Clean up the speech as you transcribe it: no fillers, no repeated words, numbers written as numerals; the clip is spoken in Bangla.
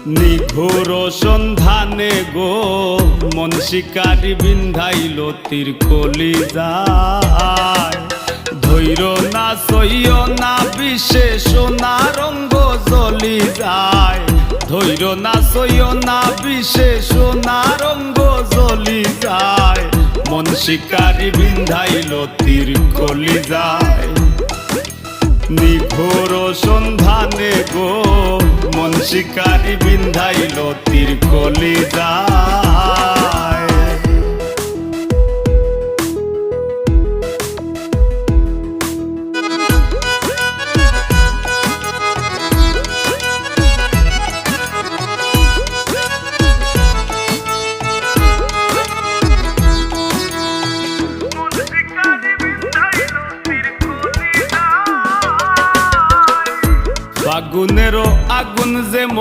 নিঘোর সন্ধানে গো মন শিকারি বিন্ধাইল তীর কলিজায়। ধৈর না সইয় না বিষে সোনা রঙ্গ জ্বলি যায়। ধৈর না সইয় না বিষে সোনা রঙ্গ জ্বলি যায়। মন শিকারি বিন্ধাইল তীর কলিজায়। নিঘোর সন্ধানে গো মন শিকারি বিন্ধাইল তীর কলিজায়।